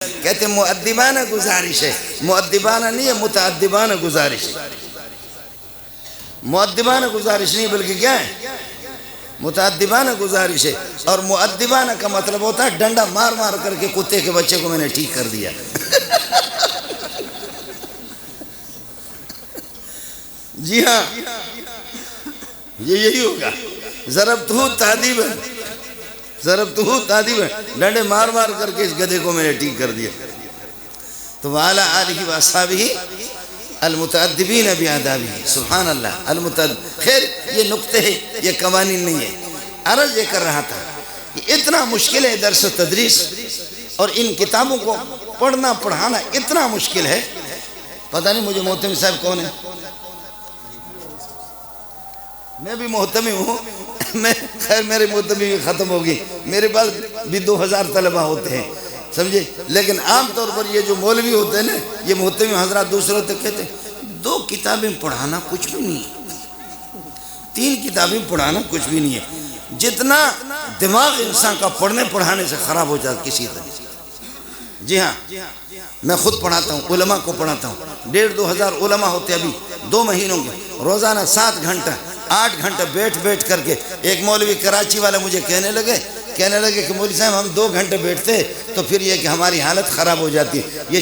کہتے ہیں مؤدبانہ گزارش ہے، مؤدبانہ نہیں ہے، متعدبانہ گزارش ہے۔ مؤدبانہ گزارش نہیں بلکہ کیا ہے؟ متعدبانہ گزارش ہے۔ اور مؤدبانہ کا مطلب ہوتا ہے ڈنڈا مار مار کر کے کتے کے بچے کو میں نے ٹھیک کر دیا۔ جی ہاں، یہی ہوگا۔ ضربتہ تعدیبا، ضربتہ تعدیبا، ڈنڈے مار مار کر کے اس گدھے کو میں نے ٹھیک کر دیا۔ تو وعلی آلہ واصحابہ المتعدبین بآدابہ، سبحان اللہ۔ خیر یہ نقطے ہیں، یہ قوانین نہیں ہے۔ عرض یہ کر رہا تھا کہ اتنا مشکل ہے درس و تدریس، اور ان کتابوں کو پڑھنا پڑھانا اتنا مشکل ہے۔ پتہ نہیں مجھے محتمی صاحب کون ہے؟ میں بھی محتمی ہوں، خیر میرے محتمی بھی ختم ہوگی، میرے پاس بھی 2000 طلبہ ہوتے ہیں، سمجھے؟ لیکن عام طور پر یہ جو مولوی ہوتے ہیں نا، یہ محتمی حضرات دوسروں تک کہتے ہیں 2 کتابیں پڑھانا کچھ بھی نہیں ہے، 3 کتابیں پڑھانا کچھ بھی نہیں ہے۔ جتنا دماغ انسان کا پڑھنے پڑھانے سے خراب ہو جاتا کسی طرح۔ جی ہاں، میں خود پڑھاتا ہوں، علماء کو پڑھاتا ہوں، 1500 علماء ہوتے ابھی 2 مہینوں کے، روزانہ 7 گھنٹہ 8 گھنٹے بیٹھ کر کے۔ ایک مولوی کراچی والا مجھے کہنے لگے کہ مولوی صاحب ہم 2 گھنٹے بیٹھتے ہیں تو پھر یہ کہ ہماری حالت خراب ہو جاتی ہے، یہ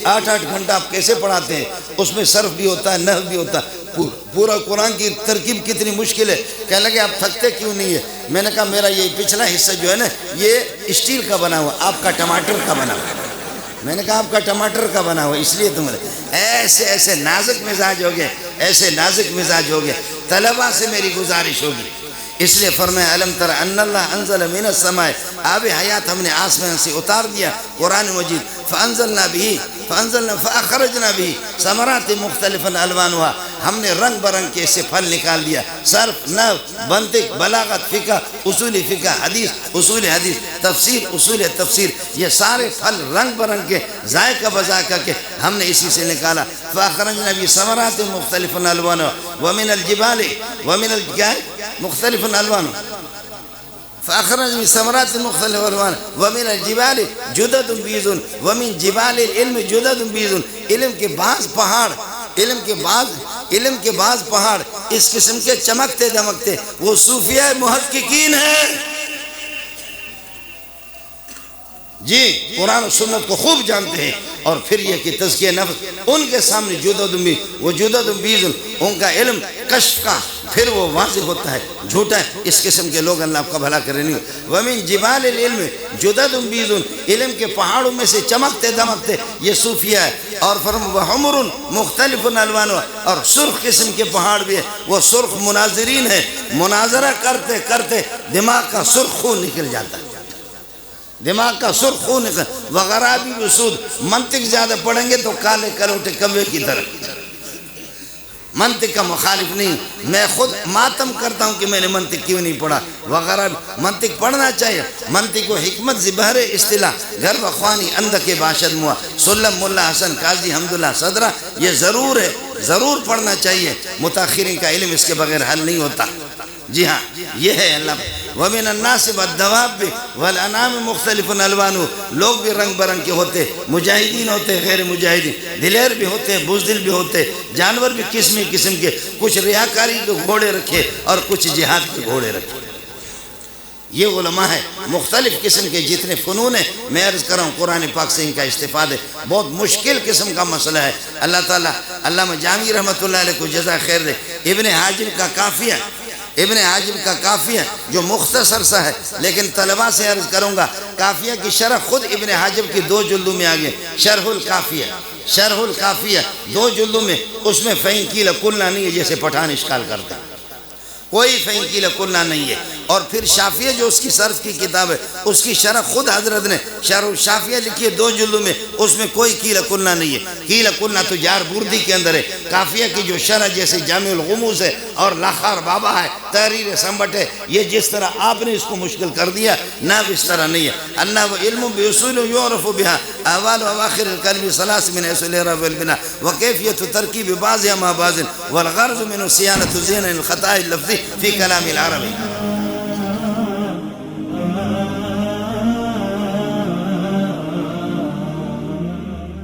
8 گھنٹہ آپ کیسے پڑھاتے ہیں؟ اس میں صرف بھی ہوتا ہے، نحو بھی ہوتا ہے، پورا قرآن کی ترکیب کتنی مشکل ہے۔ کہنے لگے آپ تھکتے کیوں نہیں ہے؟ میں نے کہا میرا یہ پچھلا حصہ جو ہے نا یہ اسٹیل کا بنا ہوا، آپ کا ٹماٹر کا بنا ہوا۔ میں نے کہا آپ کا ٹماٹر کا بنا ہوا، اس لیے تمہیں ایسے نازک مزاج ہو گئے، ایسے نازک مزاج ہو گئے۔ طلبہ سے میری گزارش ہوگی، اس لیے فرمایا الم تر ان اللہ انزل من السماء، آب حیات ہم نے آسمان سے اتار دیا، قرآن مجید، فانزلنا بھی فاخرجنا بھی ثمرات مختلفا الوانها، ہم نے رنگ برنگ کے سے پھل نکال دیا۔ صرف، نحو، منطق، بلاغت، فقہ، اصول فقہ، حدیث، اصول حدیث، تفسیر، اصول تفسیر، یہ سارے پھل رنگ برنگ کے ذائقہ بذائقہ کے ہم نے اسی سے نکالا۔ فاخرجنا بھی ثمرات مختلفا الوانها ومن الجبال مختلف الوان، فاخرج من ثمرات مختلف الوان ومن الجبال جدد بیض ومن جبال العلم جدد بیض، علم کے بعض پہاڑ اس قسم کے چمکتے دمکتے، وہ صوفیہ محققین ہیں۔ جی قرآن و سنت کو خوب جانتے ہیں، اور پھر یہ کہ تزکیہ نفس ان کے سامنے جدد بیض، ان کا علم کشف کا پھر وہ واضح ہوتا ہے، جھوٹا ہے۔ اس قسم کے لوگ اللہ آپ کا بھلا کرے نہیں۔ وَمِن جِبَالِ الْعِلْمِ جُدَدٌ بِيضٌ، علم کے پہاڑوں میں سے چمکتے دمکتے یہ صوفیہ ہے۔ اور وَحُمُرٌ مُخْتَلِفٌ الْوَانُهَا، اور سرخ قسم کے پہاڑ بھی ہے، وہ سرخ مناظرین ہے، مناظرہ کرتے کرتے دماغ کا سرخ خون نکل جاتا ہے، دماغ کا سرخ خون نکل۔ وغرابی وسود، منطق زیادہ پڑھیں گے تو کالے کروٹے کوے کی طرح۔ منطق کا مخالف نہیں، میں خود ماتم کرتا ہوں کہ میں نے منطق کیوں نہیں پڑھا۔ وغیرہ منطق پڑھنا چاہیے۔ منطق و حکمت زبہر اصطلاح، گھر بخوانی اندک باشد موا، سلم ملا حسن قاضی حمداللہ صدرہ، یہ ضرور ہے، ضرور پڑھنا چاہیے۔ متاخرین کا علم اس کے بغیر حل نہیں ہوتا۔ جی ہاں، یہ ہے اللہ۔ وَمِنَ النَّاسِ وَالدَّوَابِّ وَالْأَنْعَامِ مُخْتَلِفٌ الْوَانُهُ، لوگ بھی رنگ برنگ کے ہوتے، مجاہدین ہوتے، غیر مجاہدین، دلیر بھی ہوتے، بزدل بھی ہوتے، جانور بھی قسم قسم کے، کچھ ریاکاری کے گھوڑے رکھے اور کچھ جہاد کے گھوڑے رکھے۔ یہ علماء ہے، مختلف قسم کے جتنے فنون ہیں، میں عرض کر رہا ہوں قرآن پاک سے ان کا استفادہ بہت مشکل قسم کا مسئلہ ہے۔ اللہ تعالیٰ علامہ جامی رحمۃ اللہ علیہ کو جزا خیر دے۔ ابن حاجب کا کافیہ جو مختصر سا ہے، لیکن طلبہ سے عرض کروں گا کافیہ کی شرح خود ابن حاجب کی 2 جلدوں میں آگے، شرح الکافیہ 2 جلدوں میں، اس میں فَإِن قِيلَ قُلْنَا نہیں ہے جیسے پٹھان اشکال کرتا ہے، کوئی فَإِن قِيلَ قُلْنَا نہیں ہے۔ اور پھر شافیہ جو اس کی صرف کی کتاب ہے، اس کی شرح خود حضرت نے شرح الشافیہ لکھی ہے 2 جلدوں میں، اس میں کوئی قیل قلنا نہیں ہے۔ قیل قلنا تو جار بردی کے اندر ہے۔ کافیہ کی جو شرح جیسے جامع الغموس ہے اور لاخار بابا ہے، تحریر سنبٹ ہے، یہ جس طرح آپ نے اس کو مشکل کر دیا نہ اس طرح نہیں ہے۔ اللہ و علم باصول یعرف بها احوال و اواخر الکلم ثلاث من حيث الاعراب والبناء وكيفية تركيب بعضها مع بعض والغرض من صيانة زين الخطأ اللفظي في كلام العربي۔